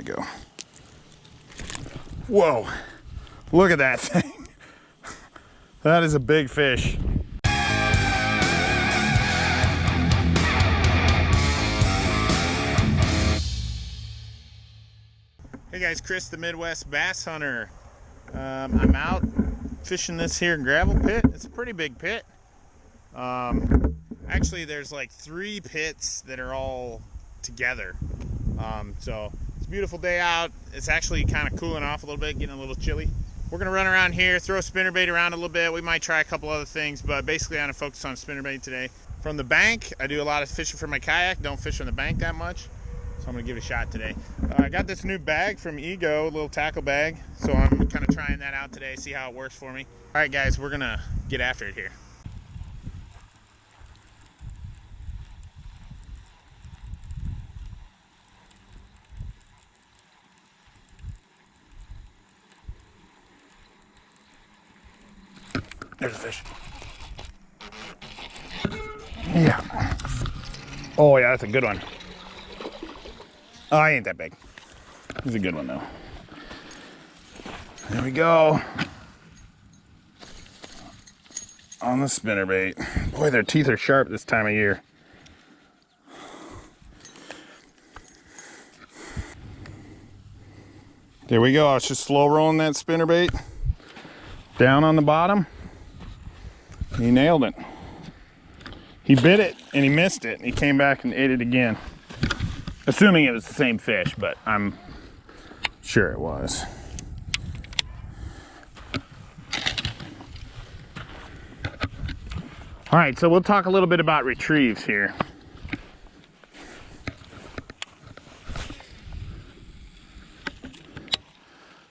we go. Whoa, look at that thing. That is a big fish. Hey guys, Chris the Midwest Bass Hunter. I'm out fishing this here gravel pit. It's a pretty big pit. Actually, there's like 3 pits that are all together. So it's a beautiful day out. It's actually kind of cooling off a little bit, getting a little chilly. We're gonna run around here, throw spinnerbait around a little bit. We might try a couple other things, but basically I'm gonna focus on spinnerbait today. From the bank, I do a lot of fishing for my kayak. Don't fish on the bank that much, so I'm gonna give it a shot today. I got this new bag from Ego, a little tackle bag, so I'm kind of trying that out today, see how it works for me. All right guys, we're gonna get after it here. There's a fish. Yeah. Oh yeah, that's a good one. Oh, he ain't that big. He's a good one though. There we go. On the spinnerbait. Boy, their teeth are sharp this time of year. There we go. I was just slow rolling that spinnerbait down on the bottom. He nailed it. He bit it and he missed it. And he came back and ate it again. Assuming it was the same fish, but I'm sure it was. All right, so we'll talk a little bit about retrieves here.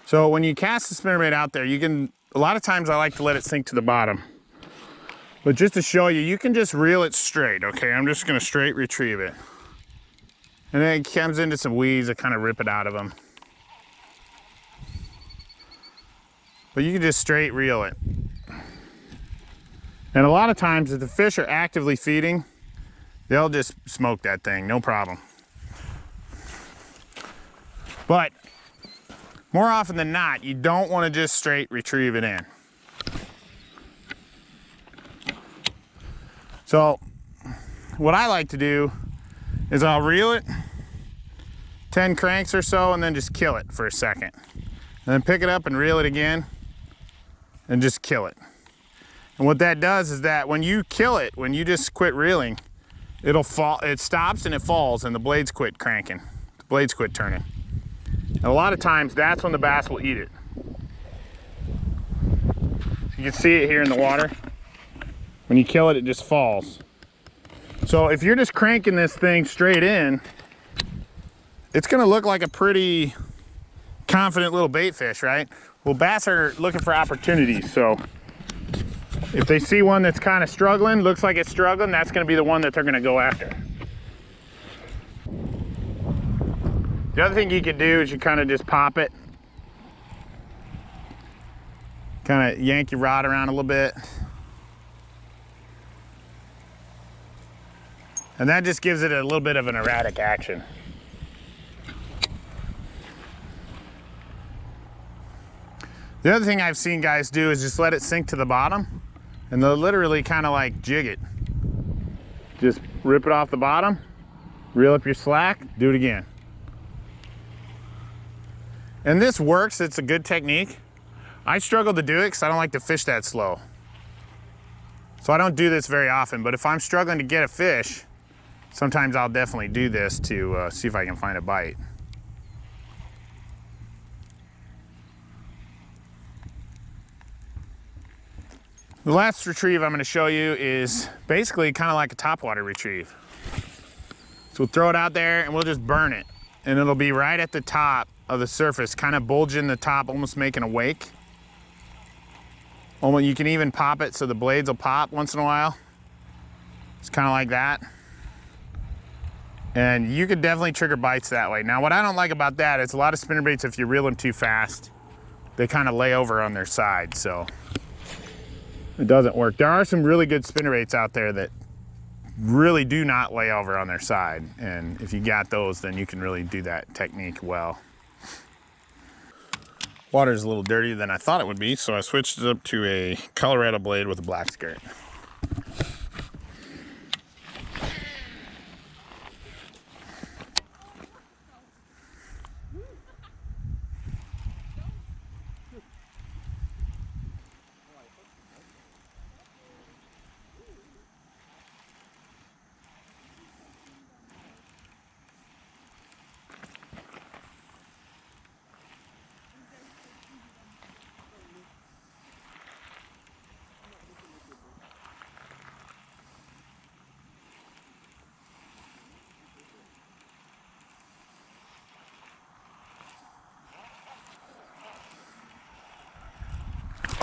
So when you cast the spinnerbait out there, you can, a lot of times I like to let it sink to the bottom. But just to show you, you can just reel it straight, okay? I'm just gonna straight retrieve it. And then it comes into some weeds, I kind of rip it out of them. But you can just straight reel it. And a lot of times if the fish are actively feeding, they'll just smoke that thing, no problem. But more often than not, you don't want to just straight retrieve it in. So what I like to do is I'll reel it 10 cranks or so and then just kill it for a second. And then pick it up and reel it again and just kill it. And what that does is that when you kill it, when you just quit reeling, it'll fall, it stops and it falls and the blades quit cranking. The blades quit turning. And a lot of times that's when the bass will eat it. So you can see it here in the water. When you kill it, it just falls. So if you're just cranking this thing straight in, it's gonna look like a pretty confident little bait fish, right? Well, bass are looking for opportunities, so if they see one that's kind of struggling, looks like it's struggling, that's gonna be the one that they're gonna go after. The other thing you could do is you kind of just pop it. Kind of yank your rod around a little bit. And that just gives it a little bit of an erratic action. The other thing I've seen guys do is just let it sink to the bottom and they'll literally kind of like jig it. Just rip it off the bottom, reel up your slack, do it again. And this works, it's a good technique. I struggle to do it because I don't like to fish that slow. So I don't do this very often, but if I'm struggling to get a fish, sometimes I'll definitely do this to see if I can find a bite. The last retrieve I'm going to show you is basically kind of like a topwater retrieve. So we'll throw it out there and we'll just burn it. And it'll be right at the top of the surface, kind of bulging the top, almost making a wake. Almost, you can even pop it so the blades will pop once in a while. It's kind of like that. And you could definitely trigger bites that way. Now what I don't like about that is a lot of spinnerbaits, if you reel them too fast, they kind of lay over on their side, so it doesn't work. There are some really good spinnerbaits out there that really do not lay over on their side, and if you got those, then you can really do that technique well. Water's a little dirtier than I thought it would be, so I switched it up to a Colorado blade with a black skirt.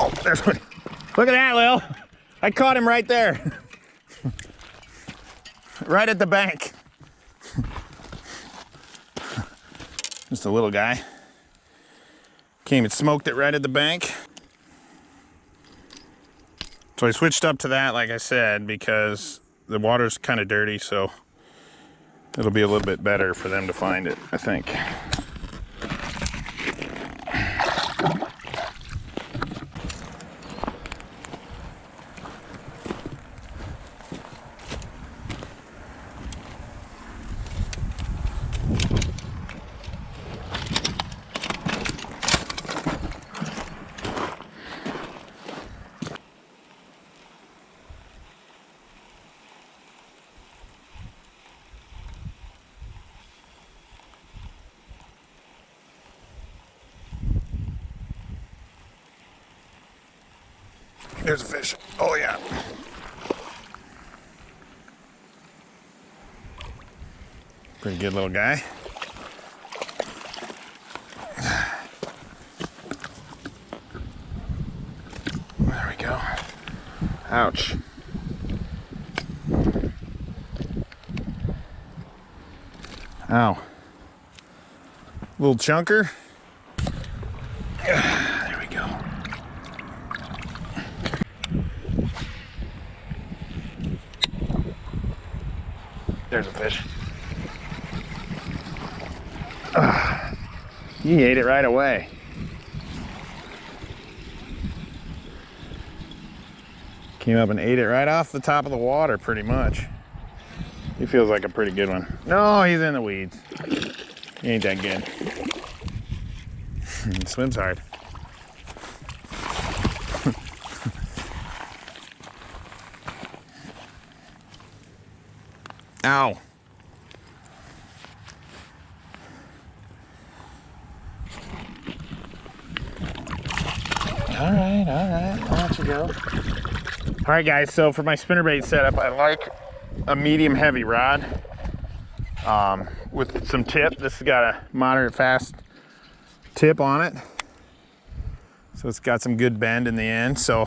Oh, there's one. Look at that, Lil. I caught him right there. Right at the bank. Just a little guy. Came and smoked it right at the bank. So I switched up to that, like I said, because the water's kind of dirty, so it'll be a little bit better for them to find it, I think. There's a fish. Oh yeah. Pretty good little guy. There we go. Ouch. Ow. Little chunker. There we go. There's a fish. He ate it right away. Came up and ate it right off the top of the water, pretty much. He feels like a pretty good one. No, he's in the weeds. He ain't that good. He swims hard. Ow. All right, I'll let you go. All right, guys, so for my spinnerbait setup, I like a medium heavy rod with some tip. This has got a moderate fast tip on it. So it's got some good bend in the end. So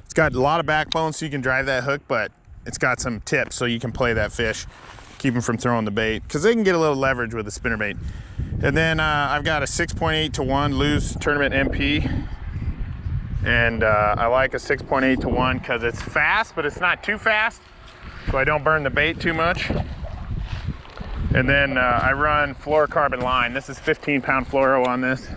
it's got a lot of backbone so you can drive that hook, but it's got some tips so you can play that fish, keep them from throwing the bait, because they can get a little leverage with a spinnerbait. And then I've got a 6.8 to 1 Lew's Tournament MP. And I like a 6.8 to 1 because it's fast, but it's not too fast, so I don't burn the bait too much. And then I run fluorocarbon line. This is 15-pound fluoro on this.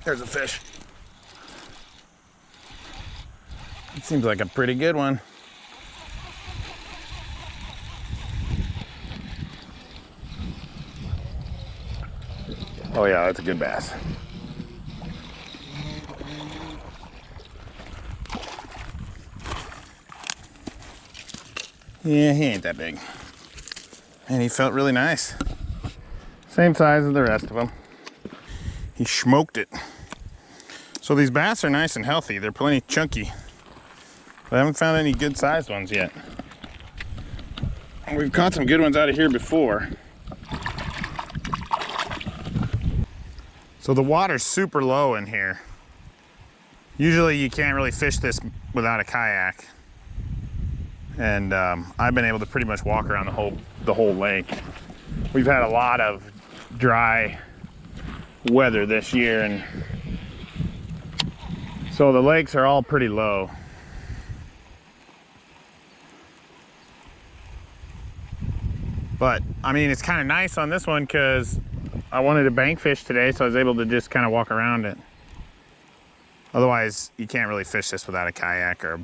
There's a fish. It seems like a pretty good one. Oh yeah, that's a good bass. Yeah, he ain't that big. And he felt really nice. Same size as the rest of them. He smoked it. So these bass are nice and healthy. They're plenty chunky. But I haven't found any good sized ones yet. We've caught some good ones out of here before. So the water's super low in here. Usually you can't really fish this without a kayak. And I've been able to pretty much walk around the whole lake. We've had a lot of dry weather this year, and so the lakes are all pretty low. But I mean, it's kind of nice on this one because I wanted to bank fish today, so I was able to just kind of walk around it. Otherwise, you can't really fish this without a kayak or a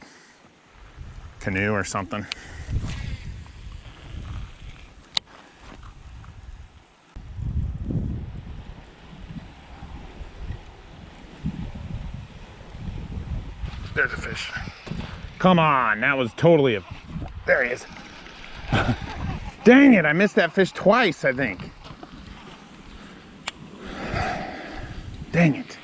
canoe or something. There's a fish. Come on, that was totally a... There he is. Dang it, I missed that fish twice, I think. Dang it.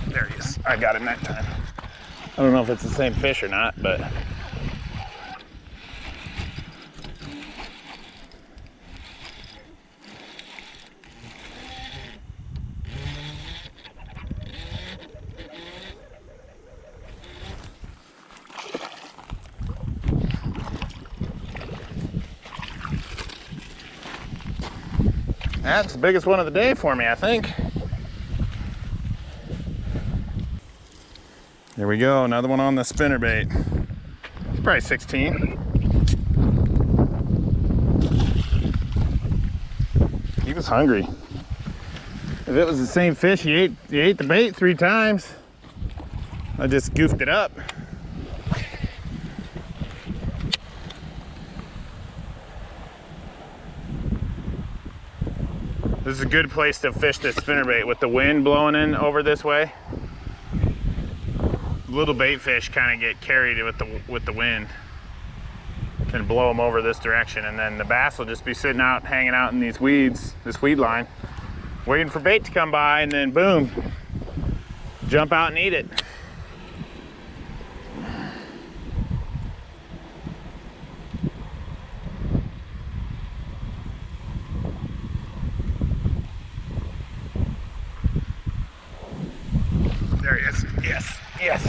There he is. I got him that time. I don't know if it's the same fish or not, but... That's the biggest one of the day for me, I think. There we go, another one on the spinnerbait. It's probably 16. He was hungry. If it was the same fish, he ate the bait 3 times. I just goofed it up. This is a good place to fish this spinnerbait with the wind blowing in over this way. Little bait fish kind of get carried with the wind. Can blow them over this direction, and then the bass will just be sitting out, hanging out in these weeds, this weed line, waiting for bait to come by, and then boom, jump out and eat it. There he is. Yes, yes.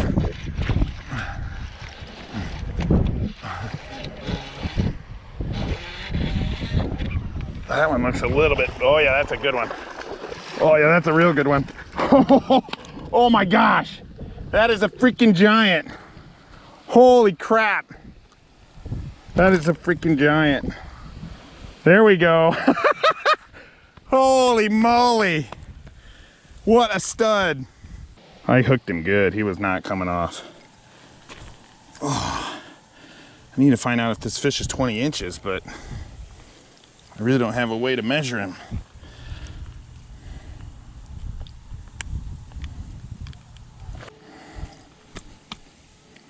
That one looks a little bit, oh yeah, that's a good one. Oh yeah, that's a real good one. Oh my gosh, that is a freaking giant. Holy crap. That is a freaking giant. There we go. Holy moly. What a stud. I hooked him good. He was not coming off. Oh, I need to find out if this fish is 20 inches, but I really don't have a way to measure him.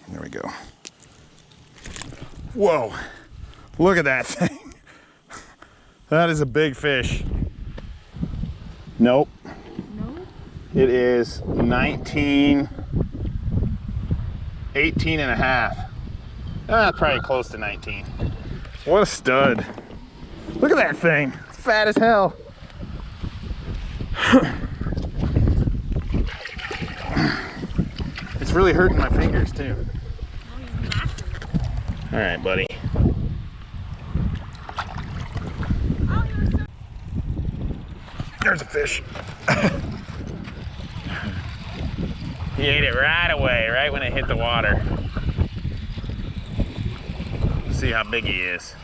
There we go. Whoa, look at that thing. That is a big fish. Nope. It is 18 and a half. Probably close to 19. What a stud. Look at that thing. It's fat as hell. It's really hurting my fingers too. All right, buddy. There's a fish. He ate it right away, right when it hit the water. See how big he is.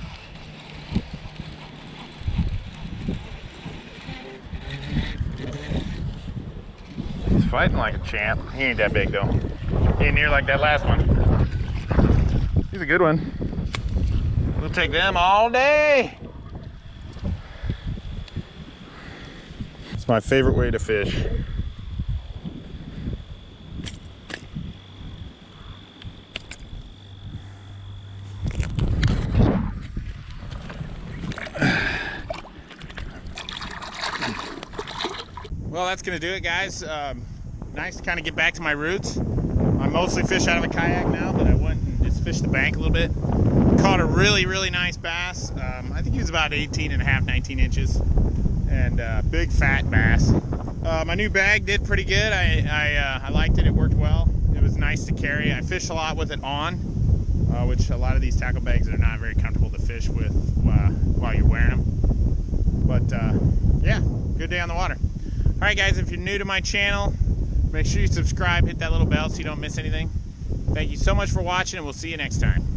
He's fighting like a champ. He ain't that big though. He ain't near like that last one. He's a good one. We'll take them all day. It's my favorite way to fish. Well, that's gonna do it, guys. Nice to kind of get back to my roots. I mostly fish out of a kayak now, but I went and just fished the bank a little bit. Caught a really, really nice bass. I think he was about 18 and a half, 19 inches. and big fat bass. My new bag did pretty good. I liked it. It worked well. It was nice to carry. I fish a lot with it on, which a lot of these tackle bags are not very comfortable to fish with while you're wearing them. But yeah, good day on the water. All right, guys, if you're new to my channel, make sure you subscribe, hit that little bell so you don't miss anything. Thank you so much for watching, and we'll see you next time.